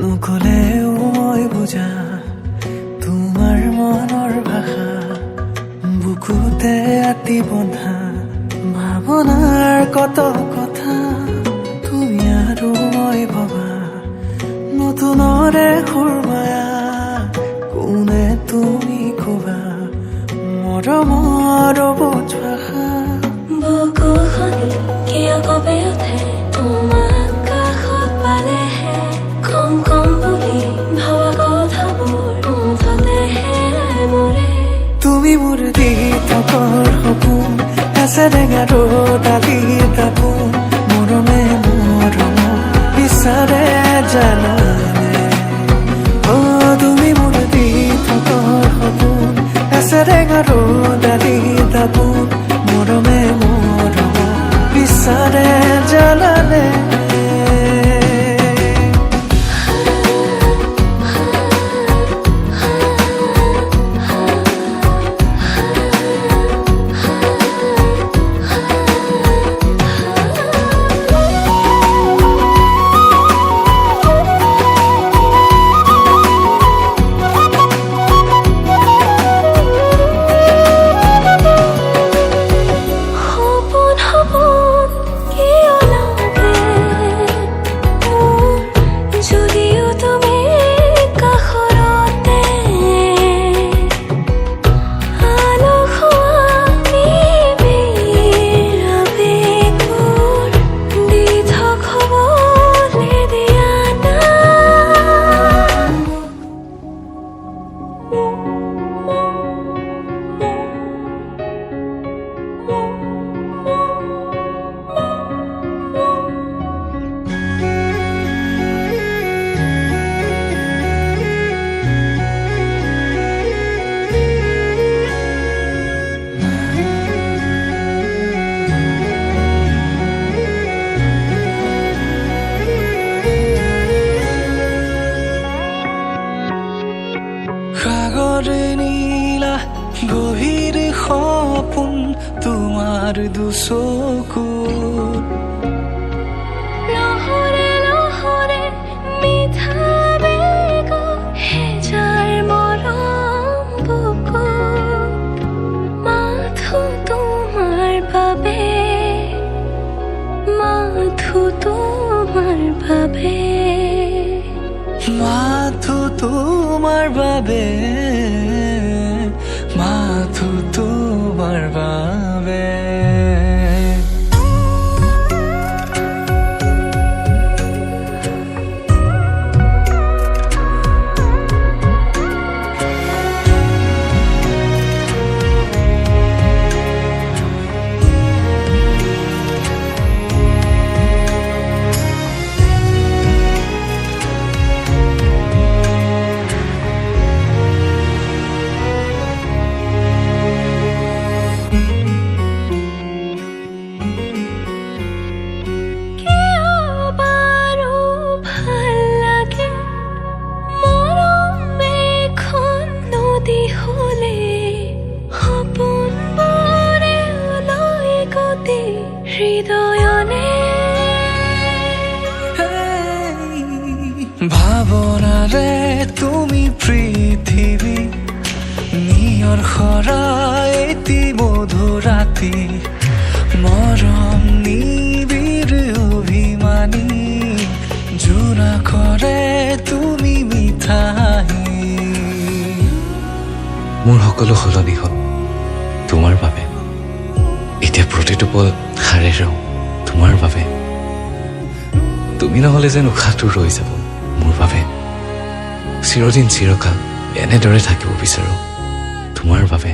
নকলেও মই বুজা তোমাৰ মনৰ ভাষা বুকুতে আতি বন্ধা ভাৱনাৰ কত কথা তুমি আৰু মই ভবা নতুনৰে সুৰমায়া কোনে তুমি কবা মৰমৰ বুজ ভাষা বুকুখন কিয় কবে উঠে তোমাক কাষত পালেহে কম কম বুলি ভবা কথাবোৰ মুঠতেহে মৰে তুমি মোৰ দি থকৰ সপোন এচেৰেঙা ডালি দাপোন মৰমে মৰম বিচাৰে জানানে অ তুমি মোৰ দি থকৰ সপোন এচেৰেঙা ডালি দাপোন মৰমে মৰম বিচাৰে জানানে সাগৰে নীলা গভীৰ সপোন তোমাৰ দুচকুত লহৰে লহৰে মিঠা বেগ হেজাৰ মৰম বুকুত মাথো তোমাৰ বাবে মাথো তোমাৰ বাবে মাথো তোমাৰ বাবে মাথো তোমাৰ বাবে ভাৱনাৰে তুমি পৃথিৱী নিয়ৰ খৰা এটি মধুৰ ৰাতি মৰম নিবিড় অভিমানী জোনা কৰে তুমি মিঠাই মোৰ সকলো সলনি হ'ল তোমাৰ বাবে এতিয়া প্ৰতিটো পল হাৰে ৰওঁ তোমাৰ বাবে তুমি নহ'লে যেন উশাহটো ৰৈ যাব মোৰ বাবে চিৰদিন চিৰকাল এনেদৰে থাকিব বিচাৰোঁ তোমাৰ বাবে